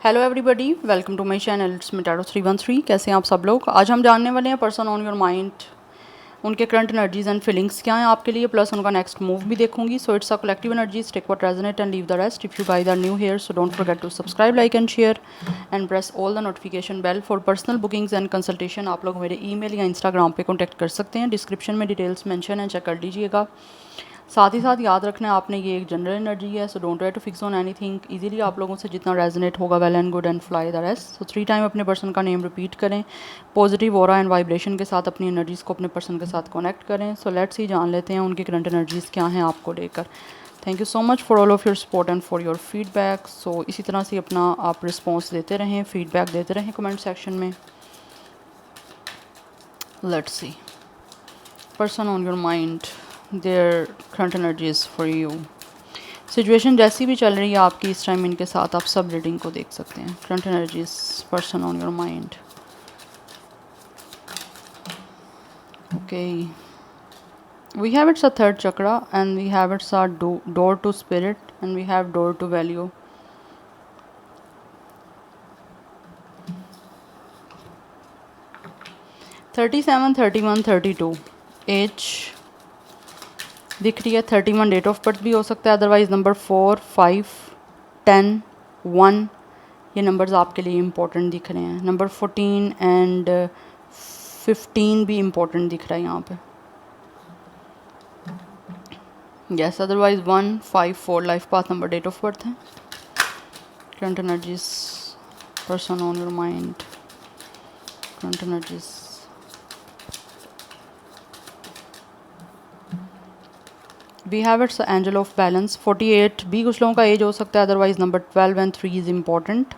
Hello everybody, welcome to my channel it's me tarot 313। कैसे हैं आप सब लोग। आज हम जानने वाले हैं पर्सन ऑन योर माइंड, उनके करंट एनर्जीज एंड फीलिंग्स क्या हैं आपके लिए, प्लस उनका नेक्स्ट मूव भी देखूंगी। So it's a collective energies, take what resonate and leave the rest. If you guys are new here so don't forget to subscribe, like and share and press all the notification bell for personal bookings and consultation. आप लोग मेरे email या Instagram पे contact कर सकते हैं, description में details mention है, चेक कर लीजिएगा। साथ ही साथ याद रखना है आपने, ये एक जनरल एनर्जी है, so don't try to fix on anything. Easily आप लोगों से जितना रेजोनेट होगा well and good and fly the rest. So 3 time अपने पर्सन का नेम रिपीट करें, पॉजिटिव ऑरा एंड वाइब्रेशन के साथ अपनी एनर्जीज़ को अपने पर्सन के साथ कनेक्ट करें। सो लेट्स ही जान लेते हैं उनकी करंट एनर्जीज़ क्या हैं आपको लेकर। Thank you so much for all of your support and for your feedback. So इसी तरह से अपना आप रिस्पॉन्स देते रहें, फीडबैक देते रहें कमेंट सेक्शन में। Let's see person on your mind, their current energies for you. Situation जैसी भी चल रही है आपकी इस टाइम इनके साथ, आप सब रीडिंग को देख सकते हैं। Current energies person on your mind. Okay, we have it's a third chakra and we have it's a door to spirit and we have door to value. Thirty 31, 32 age दिख रही है। 31 डेट ऑफ बर्थ भी हो सकता है, otherwise number 4, 5, 10, 1 ये numbers आपके लिए इम्पोर्टेंट दिख रहे हैं। नंबर 14 एंड 15 भी इम्पोर्टेंट दिख रहा है यहाँ पे। Yes, otherwise 1, 5, 4 life path number date of birth है। Current energies person on your mind, current energies. We have it's angel of balance. 48 भी कुछ लोगों का एज हो सकता है, otherwise number 12 and 3 is important.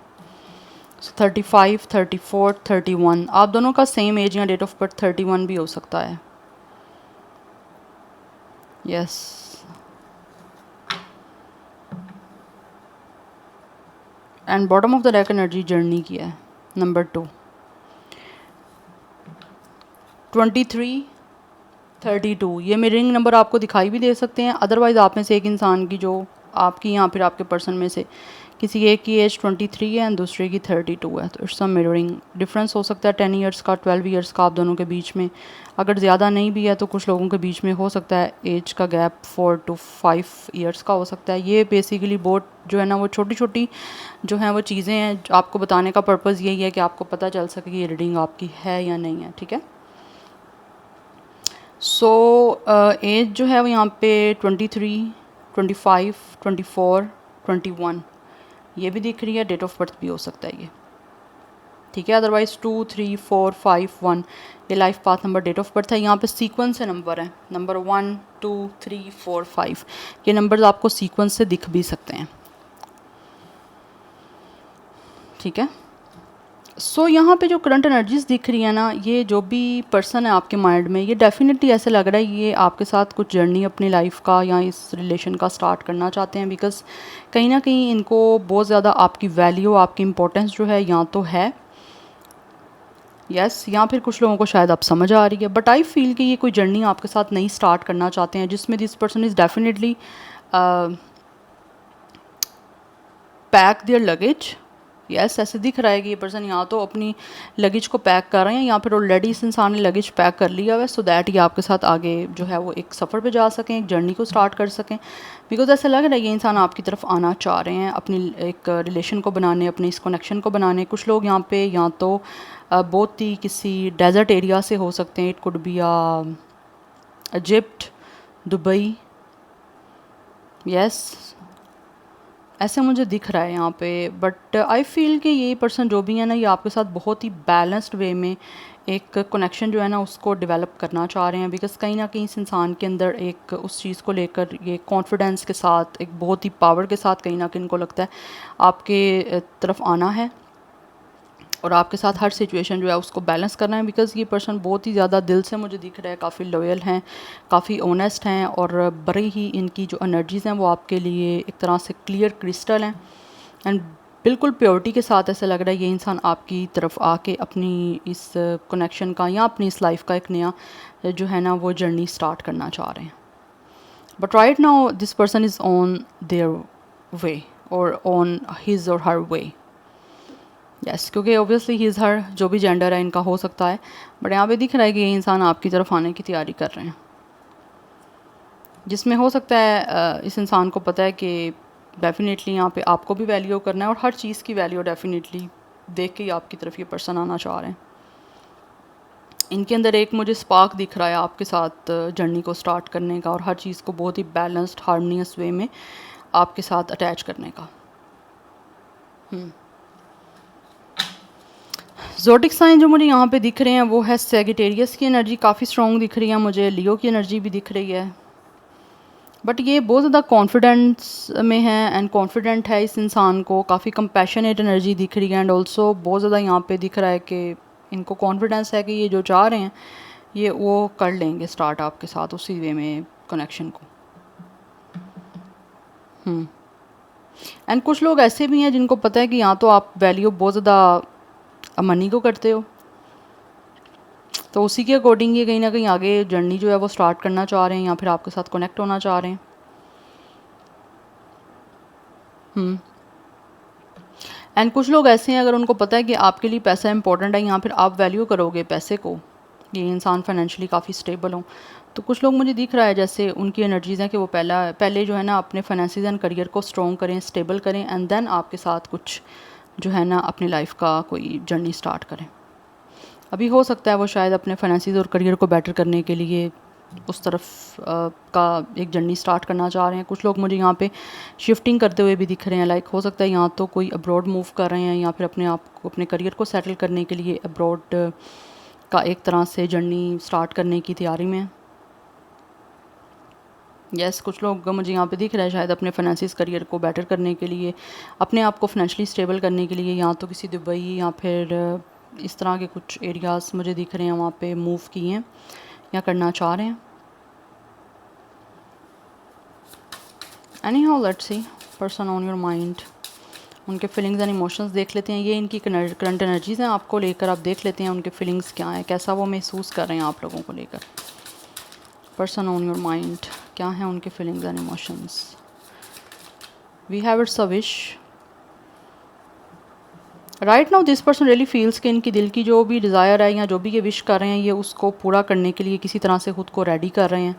35, 34, 31 आप दोनों का सेम एज या डेट ऑफ बर्थ 31 भी हो सकता है। Yes, and bottom of the deck energy journey की है। नंबर 2, 23, 32 ये मिररिंग नंबर आपको दिखाई भी दे सकते हैं, अदरवाइज़ आप में से एक इंसान की, जो आपकी या फिर आपके पर्सन में से किसी एक की एज 23 है एंड दूसरे की 32 है, तो इट्स अ मिररिंग। डिफरेंस हो सकता है 10 ईयर्स का, 12 ईयर्स का आप दोनों के बीच में। अगर ज़्यादा नहीं भी है तो कुछ लोगों के बीच में हो सकता है एज का गैप 4 to 5 ईयर्स का हो सकता है। ये बेसिकली बहुत जो है ना, वो छोटी छोटी जो हैं वो चीज़ें हैं, आपको बताने का पर्पज़ यही है कि आपको पता चल सके कि ये रीडिंग आपकी है या नहीं है। ठीक है, सो एज जो है वो यहाँ पे 23, 25, 24, 21 ये भी दिख रही है। डेट ऑफ बर्थ भी हो सकता है ये, ठीक है। अदरवाइज 2, 3, 4, 5, 1 ये life path number date of birth है। यहाँ पे सीक्वेंस से नंबर है, नंबर 1, 2, 3, 4, 5 ये नंबर्स आपको सीक्वेंस से दिख भी सकते हैं। ठीक है, सो यहाँ पे जो करंट एनर्जीज दिख रही है ना, ये जो भी पर्सन है आपके माइंड में, ये डेफिनेटली ऐसे लग रहा है ये आपके साथ कुछ जर्नी अपनी लाइफ का या इस रिलेशन का स्टार्ट करना चाहते हैं। बिकॉज कहीं ना कहीं इनको बहुत ज़्यादा आपकी वैल्यू, आपकी इम्पोर्टेंस जो है यहाँ तो है। यस, या फिर कुछ लोगों को शायद आप समझ आ रही है, बट आई फील कि ये कोई जर्नी आपके साथ नहीं स्टार्ट करना चाहते हैं, जिसमें this person is definitely pack there luggage. Yes, ऐसे दिख रहा है कि ये पर्सन यहाँ तो अपनी लगेज को पैक कर रहे हैं या फिर ऑलरेडी इस इंसान ने लगेज पैक कर लिया हुआ है, सो दैट ये आपके साथ आगे जो है वो एक सफ़र पे जा सकें, एक जर्नी को स्टार्ट कर सकें। बिकॉज ऐसा लग रहा है ये इंसान आपकी तरफ आना चाह रहे हैं, अपनी एक रिलेशन को बनाने, अपनी इस कनेक्शन को बनाने। कुछ लोग यहाँ पे या तो बहुत ही किसी डेजर्ट एरिया से हो सकते हैं, it could be Egypt, Dubai. Yes, ऐसे मुझे दिख रहा है यहाँ पे, बट आई फील कि ये पर्सन जो भी है ना, ये आपके साथ बहुत ही बैलेंस्ड वे में एक कनेक्शन जो है ना उसको डेवलप करना चाह रहे हैं। बिकॉज कहीं ना कहीं इस इंसान के अंदर एक उस चीज़ को लेकर ये कॉन्फिडेंस के साथ, एक बहुत ही पावर के साथ कहीं ना कहीं इनको लगता है आपके तरफ आना है और आपके साथ हर सिचुएशन जो है उसको बैलेंस करना है। बिकॉज़ ये पर्सन बहुत ही ज़्यादा दिल से मुझे दिख रहा है, काफ़ी लॉयल हैं, काफ़ी ऑनेस्ट हैं और बड़े ही इनकी जो एनर्जीज़ हैं वो आपके लिए एक तरह से क्लियर क्रिस्टल हैं एंड बिल्कुल प्योरिटी के साथ ऐसा लग रहा है ये इंसान आपकी तरफ आके अपनी इस कनेक्शन का या अपनी इस लाइफ का एक नया जो है ना वो जर्नी स्टार्ट करना चाह रहे हैं। But right now this person is on their way और ऑन हिज और हर वे। यस, क्योंकि ऑब्वियसली ही इज़ हर, जो भी जेंडर है इनका हो सकता है, बट यहाँ पे दिख रहा है कि ये इंसान आपकी तरफ आने की तैयारी कर रहे हैं, जिसमें हो सकता है इस इंसान को पता है कि डेफिनेटली यहाँ पे आपको भी वैल्यू करना है, और हर चीज़ की वैल्यू डेफिनेटली देख के ही आपकी तरफ ये पर्सन आना चाह रहे हैं। इनके अंदर एक मुझे स्पार्क दिख रहा है आपके साथ जर्नी को स्टार्ट करने का, और हर चीज़ को बहुत ही बैलेंस्ड हार्मोनियस वे में आपके साथ अटैच करने का। ज़ोडिक साइन जो मुझे यहाँ पे दिख रहे हैं वो है सैजिटेरियस की एनर्जी काफ़ी स्ट्रॉन्ग दिख रही है मुझे, लियो की एनर्जी भी दिख रही है, बट ये बहुत ज़्यादा कॉन्फिडेंस में है एंड कॉन्फिडेंट है इस इंसान को, काफ़ी कंपैशनेट एनर्जी दिख रही है, एंड ऑल्सो बहुत ज़्यादा यहाँ पे दिख रहा है कि इनको कॉन्फिडेंस है कि ये जो चाह रहे हैं ये वो कर लेंगे स्टार्ट आपके साथ उसी वे में कनेक्शन को। एंड कुछ लोग ऐसे भी हैं जिनको पता है कि यहाँ तो आप वैल्यू बहुत ज़्यादा मनी को करते हो, तो उसी के अकॉर्डिंग ये कहीं ना कहीं आगे जर्नी जो है वो स्टार्ट करना चाह रहे हैं, या फिर आपके साथ कनेक्ट होना चाह रहे हैं। एंड कुछ लोग ऐसे हैं अगर उनको पता है कि आपके लिए पैसा इंपॉर्टेंट है, या फिर आप वैल्यू करोगे पैसे को, ये इंसान फाइनेंशियली काफ़ी स्टेबल हो, तो कुछ लोग मुझे दिख रहा है जैसे उनकी एनर्जीज़ हैं कि वो पहले जो है ना अपने फाइनेंसिस एंड करियर को स्ट्रॉन्ग करें, स्टेबल करें, एंड देन आपके साथ कुछ जो है ना अपनी लाइफ का कोई जर्नी स्टार्ट करें। अभी हो सकता है वो शायद अपने फाइनेंसिस और करियर को बेटर करने के लिए उस तरफ का एक जर्नी स्टार्ट करना चाह रहे हैं। कुछ लोग मुझे यहाँ पे शिफ्टिंग करते हुए भी दिख रहे हैं, लाइक हो सकता है यहाँ तो कोई अब्रॉड मूव कर रहे हैं, या फिर अपने आप को अपने करियर को सेटल करने के लिए अब्रॉड का एक तरह से जर्नी स्टार्ट करने की तैयारी में। यस, कुछ लोग मुझे यहाँ पे दिख रहा है शायद अपने फाइनेंसिस करियर को बेटर करने के लिए, अपने आप को फाइनेंशियली स्टेबल करने के लिए, यहाँ तो किसी दुबई या फिर इस तरह के कुछ एरियाज़ मुझे दिख रहे हैं वहाँ पे मूव किए हैं या करना चाह रहे हैं। Any how let's see person on your mind, उनके फीलिंग्स एंड इमोशंस देख लेते हैं। ये इनकी करंट एनर्जीज़ हैं आपको लेकर, आप देख लेते हैं उनके फीलिंग्स क्या हैं, कैसा वो महसूस कर रहे हैं आप लोगों को लेकर। पर्सन ऑन योर माइंड, क्या है उनके feelings and emotions. We have it's a wish. Right now this person really feels कि इनकी दिल की जो भी डिज़ायर है या जो भी ये विश कर रहे हैं ये उसको पूरा करने के लिए किसी तरह से ख़ुद को रेडी कर रहे हैं,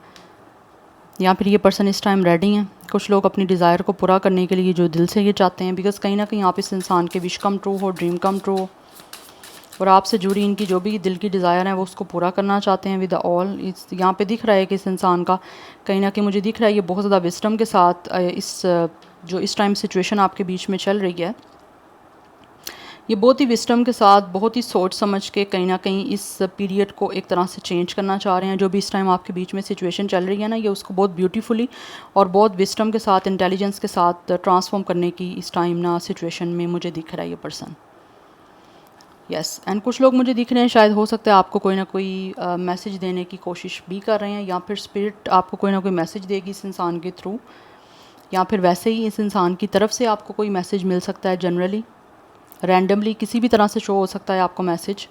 या फिर ये पर्सन इस टाइम रेडी हैं। कुछ लोग अपनी डिज़ायर को पूरा करने के लिए जो दिल से ये चाहते हैं, बिकॉज कहीं ना कहीं आप इस इंसान के विश कम ट्रू हो, ड्रीम कम ट्रू हो, और आपसे जुड़ी इनकी जो भी दिल की डिज़ायर है वो उसको पूरा करना चाहते हैं विद ऑल। इस यहाँ पे दिख रहा है कि इस इंसान का कहीं ना कहीं मुझे दिख रहा है ये बहुत ज़्यादा विस्डम के साथ जो इस टाइम सिचुएशन आपके बीच में चल रही है, ये बहुत ही विस्डम के साथ, बहुत ही सोच समझ के कहीं ना कहीं इस पीरियड को एक तरह से चेंज करना चाह रहे हैं। जो भी इस टाइम आपके बीच में सिचुएशन चल रही है ना, ये उसको बहुत ब्यूटीफुली और बहुत विस्डम के साथ, इंटेलिजेंस के साथ ट्रांसफॉर्म करने की इस टाइम ना सिचुएशन में मुझे दिख रहा है ये पर्सन। यस, एंड कुछ लोग मुझे दिख रहे हैं शायद हो सकता है आपको कोई ना कोई मैसेज देने की कोशिश भी कर रहे हैं, या फिर स्पिरिट आपको कोई ना कोई मैसेज देगी इस इंसान के थ्रू, या फिर वैसे ही इस इंसान की तरफ से आपको कोई मैसेज मिल सकता है। जनरली रैंडमली किसी भी तरह से शो हो सकता है आपको मैसेज।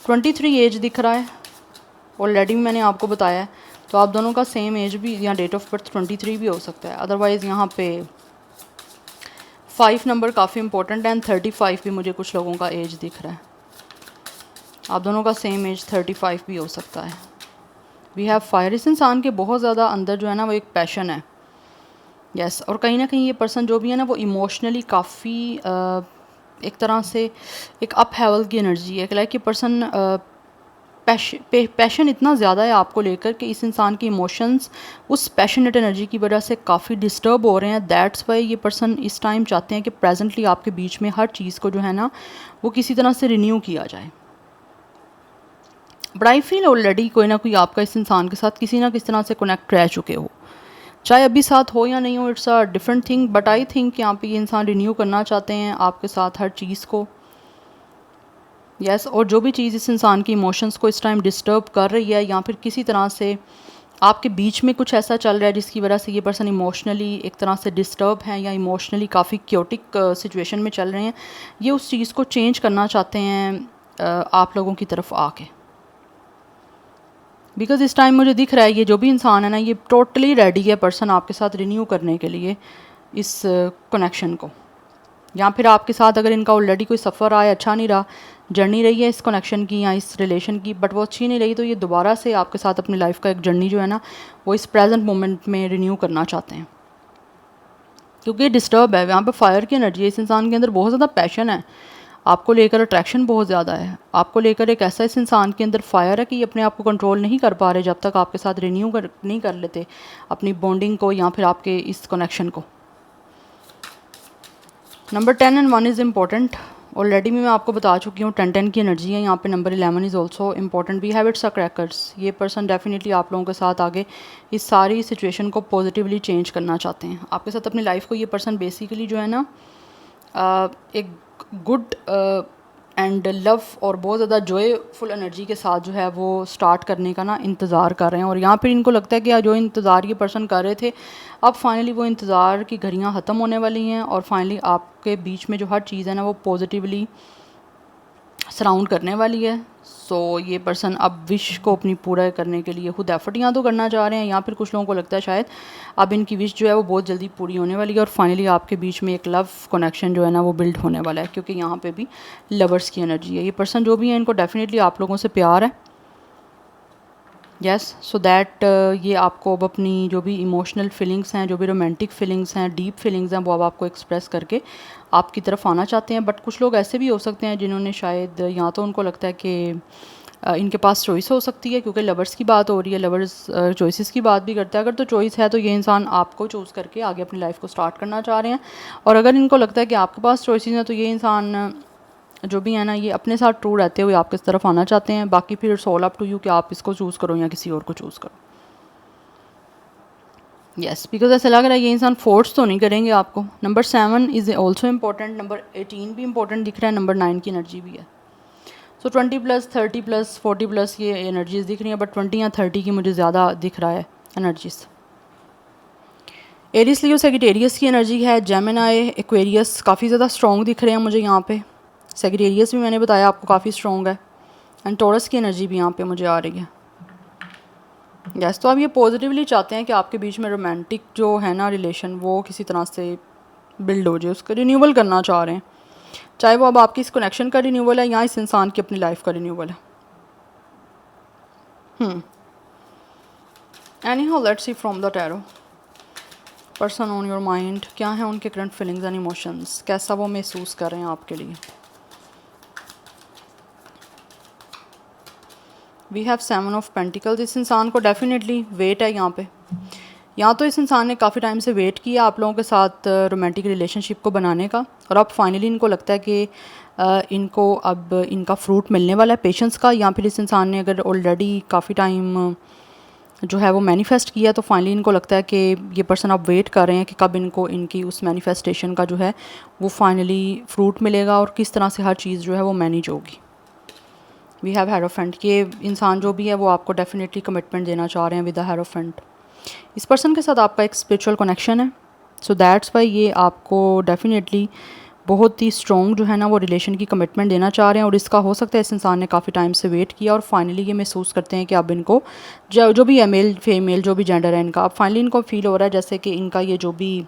23 एज दिख रहा है ऑलरेडी, मैंने आपको बताया है, तो आप दोनों का सेम एज भी या डेट ऑफ बर्थ 23 भी हो सकता है। अदरवाइज़ यहाँ पे 5 नंबर काफ़ी इंपॉर्टेंट है, एंड 35 भी मुझे कुछ लोगों का एज दिख रहा है। आप दोनों का सेम एज 35 भी हो सकता है। We have fire. इस इंसान के बहुत ज़्यादा अंदर जो है ना वो एक पैशन है। यस, और कहीं ना कहीं ये पर्सन जो भी है ना वो इमोशनली काफ़ी एक तरह से एक अप हेवल की एनर्जी है। लाइक ये पर्सन पैशन इतना ज़्यादा है आपको लेकर कि इस इंसान के इमोशंस उस पैशनेट एनर्जी की वजह से काफ़ी डिस्टर्ब हो रहे हैं। दैट्स वाई ये पर्सन इस टाइम चाहते हैं कि प्रेजेंटली आपके बीच में हर चीज़ को जो है ना वो किसी तरह से रिन्यू किया जाए। बट आई फील ऑलरेडी कोई ना कोई आपका इस इंसान के साथ किसी ना किसी तरह से कनेक्ट रह चुके हो, चाहे अभी साथ हो या नहीं हो, it's a different thing, but I think यहाँ पे ये इंसान रिन्यू करना चाहते हैं आपके साथ हर चीज़ को। यस, और जो भी चीज़ इस इंसान की इमोशंस को इस टाइम डिस्टर्ब कर रही है, या फिर किसी तरह से आपके बीच में कुछ ऐसा चल रहा है जिसकी वजह से ये पर्सन इमोशनली एक तरह से डिस्टर्ब हैं या इमोशनली काफ़ी क्योटिक सिचुएशन में चल रहे हैं, ये उस चीज़ को चेंज करना चाहते हैं आप लोगों की तरफ आके। बिकॉज़ इस टाइम मुझे दिख रहा है ये जो भी इंसान है ना ये टोटली रेडी है पर्सन आपके साथ रिन्यू करने के लिए। इस कनेक्शन को, या फिर आपके साथ अगर इनका ऑलरेडी कोई सफ़र आया, अच्छा नहीं रहा, जर्नी रही है इस कनेक्शन की या इस रिलेशन की, बट वो अच्छी नहीं रही, तो ये दोबारा से आपके साथ अपनी लाइफ का एक जर्नी जो है ना वो इस प्रेजेंट मोमेंट में रिन्यू करना चाहते हैं, क्योंकि डिस्टर्ब है। यहाँ पे फायर की एनर्जी है, इस इंसान के अंदर बहुत ज़्यादा पैशन है, आपको लेकर अट्रैक्शन बहुत ज़्यादा है, आपको लेकर एक ऐसा इस इंसान के अंदर फायर है कि ये अपने आप को कंट्रोल नहीं कर पा रहे जब तक आपके साथ रिन्यू नहीं कर लेते अपनी बॉन्डिंग को या फिर आपके इस कनेक्शन को। Number 10 and 1 is important, already मैं आपको बता चुकी हूँ 10-10 की एनर्जी है। यहाँ पे number 11 is also important. We have it's a crackers, ये पर्सन डेफिनेटली आप लोगों के साथ आगे इस सारी सिचुएशन को पॉजिटिवली चेंज करना चाहते हैं आपके साथ अपनी लाइफ को। ये पर्सन बेसिकली जो है ना एक गुड एंड लव और बहुत ज़्यादा जॉयफुल एनर्जी के साथ जो है वो स्टार्ट करने का ना इंतज़ार कर रहे हैं, और यहाँ पर इनको लगता है कि जो इंतज़ार ये पर्सन कर रहे थे अब फाइनली वो इंतज़ार की घड़ियाँ ख़त्म होने वाली हैं, और फाइनली आपके बीच में जो हर चीज़ है ना वो पॉजिटिवली सराउंड करने वाली है। सो ये पर्सन अब विश को अपनी पूरा करने के लिए खुद एफर्ट यहाँ तो करना चाह रहे हैं, या फिर कुछ लोगों को लगता है शायद अब इनकी विश जो है वो बहुत जल्दी पूरी होने वाली है, और फाइनली आपके बीच में एक लव कनेक्शन जो है ना वो बिल्ड होने वाला है, क्योंकि यहाँ पे भी लवर्स की एनर्जी है। ये पर्सन जो भी है इनको डेफिनेटली आप लोगों से प्यार है, यस, सो दैट ये आपको अब अपनी जो भी इमोशनल फीलिंग्स हैं, जो भी रोमांटिक फीलिंग्स हैं, डीप फीलिंग्स हैं, वो अब आपको एक्सप्रेस करके आपकी तरफ आना चाहते हैं। बट कुछ लोग ऐसे भी हो सकते हैं जिन्होंने शायद या तो उनको लगता है कि इनके पास चॉइस हो सकती है, क्योंकि लवर्स की बात हो रही है, लवर्स चॉइसेस की बात भी करता है। अगर तो चॉइस है तो ये इंसान आपको चूज़ करके आगे अपनी लाइफ को स्टार्ट करना चाह रहे हैं, और अगर इनको लगता है कि आपके पास चॉइसेस हैं तो ये इंसान जो भी है ना ये अपने साथ ट्रू रहते हुए आपकी तरफ आना चाहते हैं। बाकी फिर it's all up to you कि आप इसको चूज़ करो या किसी और को चूज़ करो। यस, बिकॉज ऐसा लग रहा है ये इंसान फोर्स तो नहीं करेंगे आपको। Number 7 is also important, number 18 भी इंपॉर्टेंट दिख रहा है, नंबर 9 की एनर्जी भी है। सो 20+, 30+, 40+ ये एनर्जीज दिख रही हैं, बट 20 या 30 की मुझे ज़्यादा दिख रहा है एनर्जीज। एरिस लियो सेगिटेरियस की एनर्जी है, जेमिनाई, एक्वेरियस काफ़ी ज़्यादा स्ट्रॉन्ग दिख रहे हैं मुझे यहाँ पे। सेगिटेरियस भी मैंने बताया आपको काफ़ी स्ट्रॉन्ग है, एंड टॉरस की एनर्जी भी यहाँ पे मुझे आ रही है। यस, तो आप ये पॉजिटिवली चाहते हैं कि आपके बीच में रोमांटिक जो है ना रिलेशन वो किसी तरह से बिल्ड हो जाए, उसका रिन्यूअल करना चाह रहे हैं, चाहे वो अब आपकी इस कनेक्शन का रिन्यूअल है या इस इंसान की अपनी लाइफ का रिन्यूअल है। Any how let's see from the tarot, person on your mind, क्या है उनके करंट फीलिंग्स एंड इमोशंस, कैसा वो महसूस कर रहे हैं आपके लिए। वी हैव 7 ऑफ पेंटिकल्स, इस इंसान को डेफिनेटली वेट है यहाँ पे, या तो इस इंसान ने काफ़ी टाइम से वेट किया आप लोगों के साथ रोमांटिक रिलेशनशिप को बनाने का, और अब फाइनली इनको लगता है कि इनको अब इनका फ्रूट मिलने वाला है पेशेंस का, या फिर इस इंसान ने अगर ऑलरेडी काफ़ी टाइम जो है वो मैनिफेस्ट किया तो फाइनली इनको लगता है कि ये पर्सन अब वेट कर रहे हैं कि कब इनको इनकी उस मैनिफेस्टेशन का जो है वो फाइनली फ्रूट मिलेगा और किस तरह से हर चीज़ जो है वो मैनेज होगी। वी हैव हेरोफेंट, ये इंसान जो भी है वो आपको डेफिनेटली कमिटमेंट देना चाह रहे हैं विद द हेरोफेंट। इस पर्सन के साथ आपका एक स्पिरिचुअल कनेक्शन है, सो दैट्स वाई ये आपको डेफिनेटली बहुत ही स्ट्रॉन्ग जो है ना वो रिलेशन की कमिटमेंट देना चाह रहे हैं, और इसका हो सकता है इस इंसान ने काफ़ी टाइम से वेट किया और फाइनली ये महसूस करते हैं कि अब इनको जो भी है मेल फीमेल जो भी जेंडर है इनका, अब फाइनली इनको फील हो रहा है जैसे कि इनका ये जो भी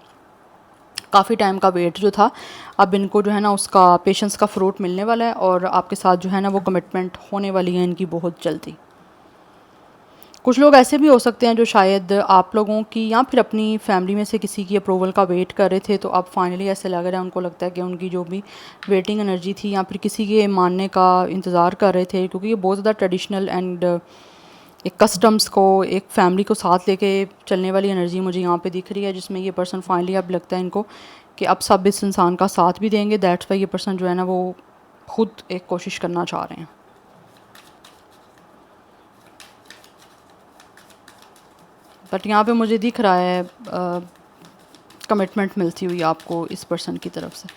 काफ़ी टाइम का वेट जो था अब इनको जो है ना उसका पेशेंस का फ्रूट मिलने वाला है, और आपके साथ जो है ना वो कमिटमेंट होने वाली है इनकी बहुत जल्दी। कुछ लोग ऐसे भी हो सकते हैं जो शायद आप लोगों की या फिर अपनी फैमिली में से किसी की अप्रूवल का वेट कर रहे थे, तो अब फाइनली ऐसे लग रहा है उनको लगता है कि उनकी जो भी वेटिंग एनर्जी थी या फिर किसी के मानने का इंतज़ार कर रहे थे, क्योंकि ये बहुत ज़्यादा ट्रेडिशनल एंड एक कस्टम्स को एक फैमिली को साथ लेके चलने वाली एनर्जी मुझे यहाँ पे दिख रही है, जिसमें ये पर्सन फाइनली अब लगता है इनको कि अब सब इस इंसान का साथ भी देंगे। दैट्स वाई ये पर्सन जो है ना वो खुद एक कोशिश करना चाह रहे हैं। बट यहाँ पे मुझे दिख रहा है कमिटमेंट मिलती हुई आपको इस पर्सन की तरफ से,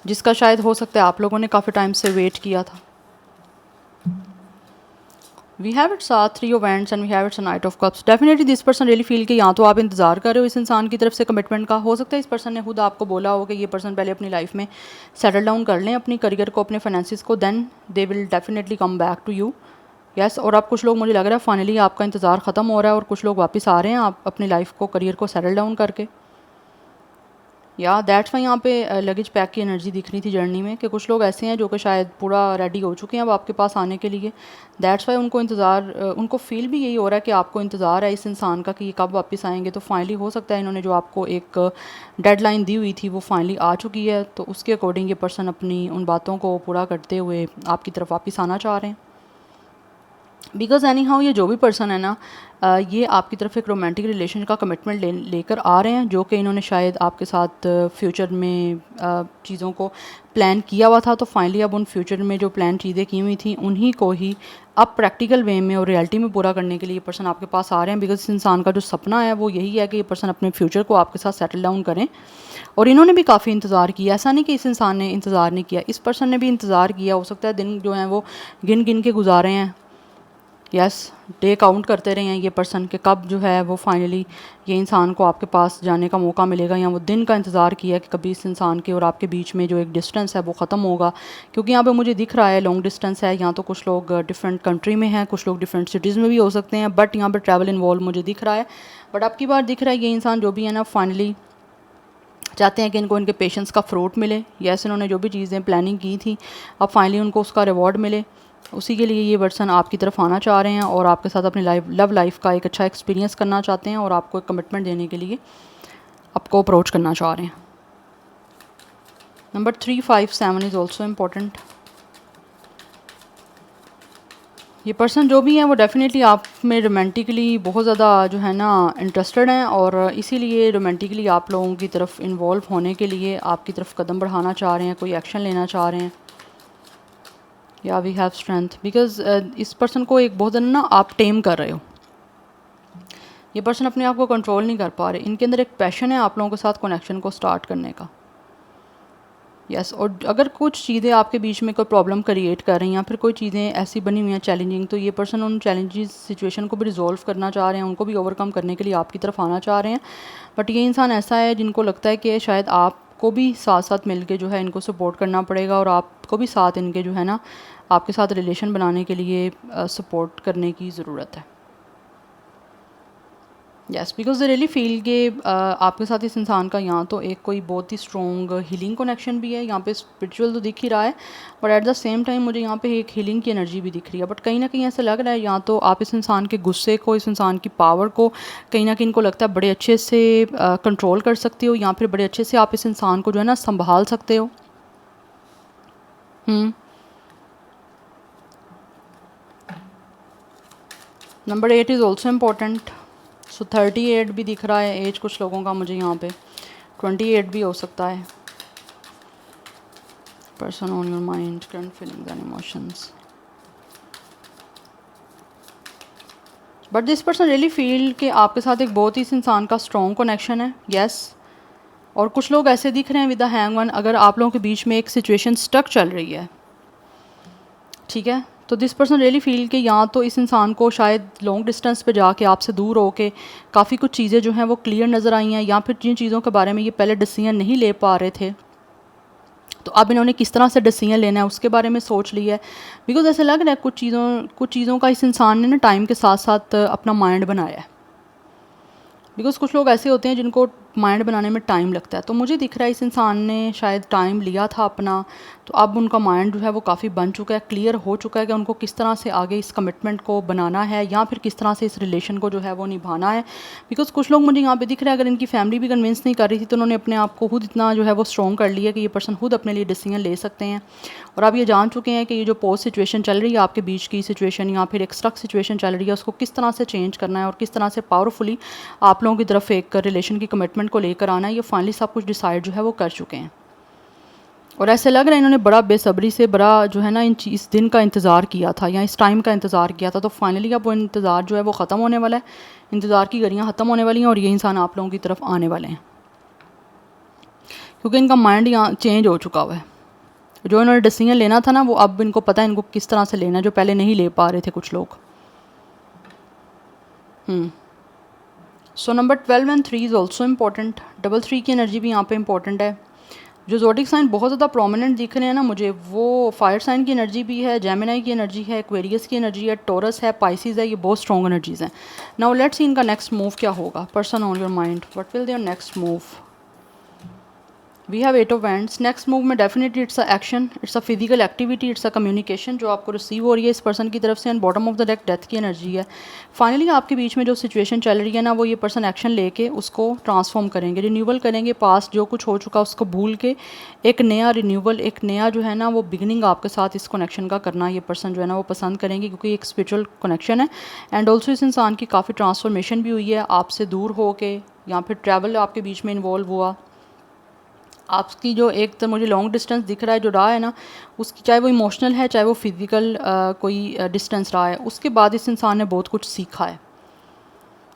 जिसका शायद हो सकता है आप लोगों ने काफ़ी टाइम से वेट किया था। We have it's 3 of wands and we have it's knight of cups. Definitely this person really feel कि यहाँ तो आप इंतजार कर रहे हो इस इंसान की तरफ से कमिटमेंट का। हो सकता है इस पर्सन ने खुद आपको बोला हो कि ये पर्सन पहले अपनी लाइफ में सेटल डाउन कर लें, अपनी करियर को, अपने फाइनेंसिस को, then they will definitely come back to you. Yes, और अब कुछ लोग मुझे लग रहा है फाइनली आपका इंतज़ार ख़त्म हो रहा है और कुछ लोग वापस आ रहे हैं आप अपनी लाइफ को, करियर को सेटल डाउन करके। या दैट्स वाई यहाँ पे लगेज पैक की एनर्जी दिख रही थी जर्नी में कि कुछ लोग ऐसे हैं जो कि शायद पूरा रेडी हो चुके हैं अब आपके पास आने के लिए। दैट्स वाई उनको इंतज़ार उनको फील भी यही हो रहा है कि आपको इंतज़ार है इस इंसान का कि ये कब वापस आएंगे। तो फाइनली हो सकता है इन्होंने जो आपको एक डेडलाइन दी हुई थी वो फाइनली आ चुकी है, तो उसके अकॉर्डिंग ये पर्सन अपनी उन बातों को पूरा करते हुए आपकी तरफ वापस आना चाह रहे हैं। बिकॉज एनी हाउ ये जो भी पर्सन है ना ये आपकी तरफ एक रोमांटिक रिलेशन का कमिटमेंट लेकर आ रहे हैं, जो कि इन्होंने शायद आपके साथ फ्यूचर में चीज़ों को प्लान किया हुआ था। तो फाइनली अब उन फ्यूचर में जो प्लान चीज़ें की हुई थी उन्हीं को ही अब प्रैक्टिकल वे में और रियलिटी में पूरा करने के लिए ये पर्सन आपके पास आ रहे हैं। बिकॉज इस इंसान का जो सपना है वो यही है कि ये पर्सन अपने फ्यूचर को आपके साथ सेटल डाउन करें, और इन्होंने भी काफ़ी इंतज़ार किया। ऐसा नहीं कि इस इंसान ने इंतज़ार नहीं किया, इस पर्सन ने भी इंतज़ार किया। हो सकता है दिन जो हैं वो गिन गिन के गुजारे हैं, यस डे काउंट करते रहे हैं ये पर्सन के कब जो है वो फाइनली ये इंसान को आपके पास जाने का मौका मिलेगा, या वो दिन का इंतज़ार किया कि कभी इस इंसान के और आपके बीच में जो एक डिस्टेंस है वो ख़त्म होगा। क्योंकि यहाँ पे मुझे दिख रहा है लॉन्ग डिस्टेंस है, यहाँ तो कुछ लोग डिफरेंट कंट्री में हैं, कुछ लोग डिफरेंट सिटीज़ में भी हो सकते हैं, बट यहाँ पर ट्रैवल इन्वॉल्व मुझे दिख रहा है। बट अब की बार दिख रहा है ये इंसान जो भी है ना फाइनली चाहते हैं कि इनको इनके पेशेंस का फ्रूट मिले। यस इन्होंने जो भी चीज़ें प्लानिंग की थी अब फाइनली उनको उसका रिवॉर्ड मिले, उसी के लिए ये पर्सन आपकी तरफ आना चाह रहे हैं और आपके साथ अपनी लव लाइफ का एक अच्छा एक्सपीरियंस करना चाहते हैं और आपको एक कमिटमेंट देने के लिए आपको अप्रोच करना चाह रहे हैं। Number 357 is also important. ये पर्सन जो भी हैं वो डेफिनेटली आप में रोमांटिकली बहुत ज़्यादा जो है ना इंटरेस्टेड हैं, और इसीलिए रोमांटिकली आप लोगों की तरफ इन्वॉल्व होने के लिए आपकी तरफ कदम बढ़ाना चाह रहे हैं, कोई एक्शन लेना चाह रहे हैं। या वी हैव स्ट्रेंथ बिकॉज इस पर्सन को एक बहुत ज़्यादा ना आप टेम कर रहे हो। ये पर्सन अपने आप को कंट्रोल नहीं कर पा रहे, इनके अंदर एक पैशन है आप लोगों के साथ कनेक्शन को स्टार्ट करने का। यस और अगर कुछ चीज़ें आपके बीच में कोई प्रॉब्लम क्रिएट कर रही हैं या फिर कोई चीज़ें ऐसी बनी हुई हैं चैलेंजिंग, तो ये पर्सन उन चैलेंजेस सिचुएशन को भी रिजॉल्व करना चाह रहे हैं, उनको भी ओवरकम करने के लिए आपकी तरफ आना चाह रहे हैं। बट ये इंसान ऐसा है जिनको लगता है कि शायद आपको भी साथ साथ मिल के जो है इनको सपोर्ट करना पड़ेगा, और आपको भी साथ इनके जो है ना आपके साथ रिलेशन बनाने के लिए सपोर्ट करने की ज़रूरत है। Yes because they really feel के आपके साथ इस इंसान का यहाँ तो एक कोई बहुत ही स्ट्रॉन्ग हीलिंग कनेक्शन भी है, यहाँ पे स्पिरिचुअल तो दिख ही रहा है, but at the same time मुझे यहाँ पे एक हीलिंग की एनर्जी भी दिख रही है। बट कहीं ना कहीं ऐसा लग रहा है यहाँ तो आप इस इंसान के गुस्से को, इस इंसान की पावर को कहीं ना कहीं इनको लगता है बड़े अच्छे से कंट्रोल कर सकते हो, या फिर बड़े अच्छे से आप इस इंसान को जो है ना संभाल सकते हो। Number 8 is also important. So 38 भी दिख रहा है एज कुछ लोगों का मुझे यहाँ पे, 28 भी हो सकता है। Person on your mind, current feelings and emotions. But this person really feel कि आपके साथ एक बहुत ही इस इंसान का स्ट्रॉन्ग कनेक्शन है। यस और कुछ लोग ऐसे दिख रहे हैं विद द हैंगमैन, अगर आप लोगों के बीच में एक सिचुएशन स्टक चल रही है, ठीक है, तो दिस पर्सन रियली फील कि यहाँ तो इस इंसान को शायद लॉन्ग डिस्टेंस पे जाके आपसे दूर होके काफ़ी कुछ चीज़ें जो हैं वो क्लियर नज़र आई हैं, या फिर जिन चीज़ों के बारे में ये पहले डिसीजन नहीं ले पा रहे थे तो अब इन्होंने किस तरह से डिसीजन लेना है उसके बारे में सोच लिया है। बिकॉज ऐसा लग रहा है कुछ चीज़ों का इस इंसान ने ना टाइम के साथ साथ अपना माइंड बनाया है। बिकॉज कुछ लोग ऐसे होते हैं जिनको माइंड बनाने में टाइम लगता है, तो मुझे दिख रहा है इस इंसान ने शायद टाइम लिया था अपना, तो अब उनका माइंड जो है वो काफ़ी बन चुका है, क्लियर हो चुका है कि उनको किस तरह से आगे इस कमिटमेंट को बनाना है या फिर किस तरह से इस रिलेशन को जो है वो निभाना है। बिकॉज कुछ लोग मुझे यहाँ पे दिख रहा है अगर इनकी फैमिली भी कन्विंस नहीं कर रही थी तो उन्होंने अपने आप को खुद इतना जो है वो स्ट्रॉन्ग कर लिया कि ये पर्सन खुद अपने लिए डिसीजन ले सकते हैं, और अब ये जान चुके हैं कि ये जो पोस्ट सिचुएशन चल रही है आपके बीच की सिचुएशन या फिर एक स्ट्रक सिचुएशन चल रही है उसको किस तरह से चेंज करना है और किस तरह से पावरफुली आप लोगों की तरफ एक रिलेशन की कमिटमेंट को लेकर आना है। ये फाइनली सब कुछ डिसाइड जो है वो कर चुके हैं, और ऐसे लग रहा है इन्होंने बड़ा बेसब्री से बड़ा जो है ना इस दिन का इंतज़ार किया था या इस टाइम का इंतज़ार किया था। तो फाइनली अब वो इंतज़ार जो है वो ख़त्म होने वाला है, इंतज़ार की घड़ियाँ ख़त्म होने वाली हैं और ये इंसान आप लोगों की तरफ आने वाले हैं, क्योंकि इनका माइंड यहाँ चेंज हो चुका हुआ है। जो इन्होंने डिसीजन लेना था ना वो अब इनको पता है इनको किस तरह से लेना है, जो पहले नहीं ले पा रहे थे कुछ लोग। So number 12 and 3 is also important. 3 की एनर्जी भी यहाँ पे इम्पॉर्टेंट है। जो ज़ोडिक साइन बहुत ज़्यादा प्रोमिनेंट दिख रहे हैं ना मुझे, वो फायर साइन की एनर्जी भी है, जेमिनाई की एनर्जी है, एक्वेरियस की एनर्जी है, टोरस है, पाइसिस है, ये बहुत स्ट्रॉन्ग एनर्जीज़ हैं। नाउ लेट्स सी इनका नेक्स्ट मूव क्या होगा। Person on your mind, what will their next move. We have 8 of wands. Next move में definitely it's a action, it's a physical activity, it's a communication जो आपको receive हो रही है इस पर्सन की तरफ से। And bottom of the deck death की एनर्जी है। फाइनली आपके बीच में जो सिचुएशन चल रही है ना, वो ये पर्सन एक्शन लेके उसको ट्रांसफॉर्म करेंगे, रिन्यूअल करेंगे। पास्ट जो कुछ हो चुका उसको भूल के एक नया रिन्यूअल, एक नया जो है ना वो बिगनिंग आपके साथ इस कनेक्शन का करना ये पर्सन जो है ना वो पसंद करेंगे, क्योंकि एक स्पिरिचुअल कनेक्शन है। एंड ऑल्सो इस इंसान की काफ़ी ट्रांसफॉर्मेशन भी हुई है, आपसे दूर हो के या फिर ट्रैवल आपके बीच में इन्वॉल्व हुआ। आपकी जो एक तो मुझे लॉन्ग डिस्टेंस दिख रहा है जो रहा है ना, उसकी चाहे वो इमोशनल है चाहे वो फिज़िकल कोई डिस्टेंस रहा है, उसके बाद इस इंसान ने बहुत कुछ सीखा है,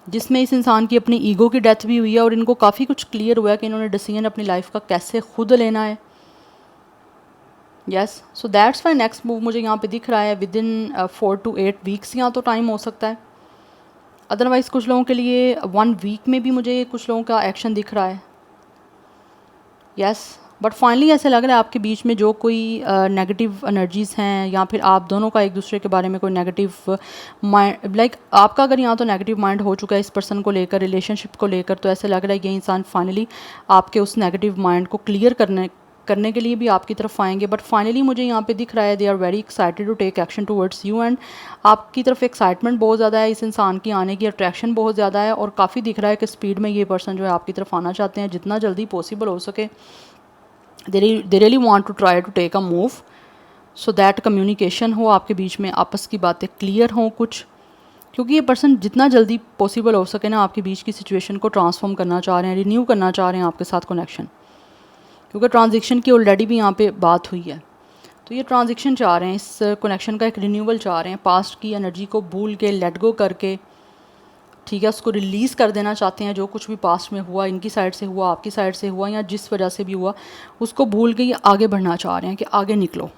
जिसमें इस इंसान की अपनी ईगो की डेथ भी हुई है और इनको काफ़ी कुछ क्लियर हुआ है कि इन्होंने डिसीजन अपनी लाइफ का कैसे खुद लेना है। Yes, so that's why next move मुझे यहाँ पे दिख रहा है विद इन 4 to 8 वीक्स यहाँ तो टाइम हो सकता है। अदरवाइज़ कुछ लोगों के लिए 1 वीक में भी मुझे कुछ लोगों का एक्शन दिख रहा है। यस, बट फाइनली ऐसे लग रहा है आपके बीच में जो कोई नेगेटिव एनर्जीज़ हैं या फिर आप दोनों का एक दूसरे के बारे में कोई नेगेटिव माइंड, लाइक आपका अगर यहाँ तो नेगेटिव माइंड हो चुका है इस पर्सन को लेकर, रिलेशनशिप को लेकर, तो ऐसे लग रहा है ये इंसान फाइनली आपके उस नेगेटिव माइंड को क्लियर करने के लिए भी आपकी तरफ आएंगे। बट फाइनली मुझे यहाँ पे दिख रहा है they are very excited to take action towards you. And आपकी तरफ एक्साइटमेंट बहुत ज़्यादा है, इस इंसान की आने की अट्रैक्शन बहुत ज़्यादा है और काफ़ी दिख रहा है कि स्पीड में ये पर्सन जो है आपकी तरफ आना चाहते हैं, जितना जल्दी पॉसिबल हो सके। They really want to try to take a move so that communication हो आपके बीच में, आपस की बातें क्लियर हों कुछ, क्योंकि ये पर्सन जितना जल्दी पॉसिबल हो सके ना आपके बीच की सिचुएशन को ट्रांसफॉर्म करना चाह रहे हैं, रिन्यू करना चाह रहे हैं आपके साथ कनेक्शन, क्योंकि ट्रांजेक्शन की ऑलरेडी भी यहाँ पे बात हुई है। तो ये ट्रांजेक्शन चाह रहे हैं, इस कनेक्शन का एक रिन्यूअल चाह रहे हैं, पास्ट की एनर्जी को भूल के, लेट गो करके, ठीक है, उसको रिलीज़ कर देना चाहते हैं। जो कुछ भी पास्ट में हुआ, इनकी साइड से हुआ, आपकी साइड से हुआ, या जिस वजह से भी हुआ, उसको भूल के ये आगे बढ़ना चाह रहे हैं कि आगे निकलो।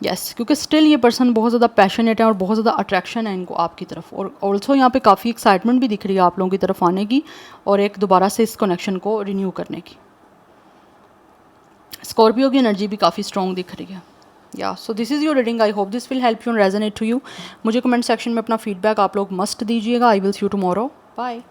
यस, क्योंकि स्टिल ये पर्सन बहुत ज़्यादा पैशनेट है और बहुत ज़्यादा अट्रैक्शन है इनको आपकी तरफ, और ऑल्सो यहाँ पे काफ़ी एक्साइटमेंट भी दिख रही है आप लोगों की तरफ आने की और एक दोबारा से इस कनेक्शन को रिन्यू करने की। स्कॉर्पियो की एनर्जी भी काफ़ी स्ट्रॉन्ग दिख रही है। या so this is your reading, I hope this will help you and resonate to you. मुझे कमेंट सेक्शन में अपना फीडबैक आप लोग मस्ट दीजिएगा। I will see you tomorrow, bye.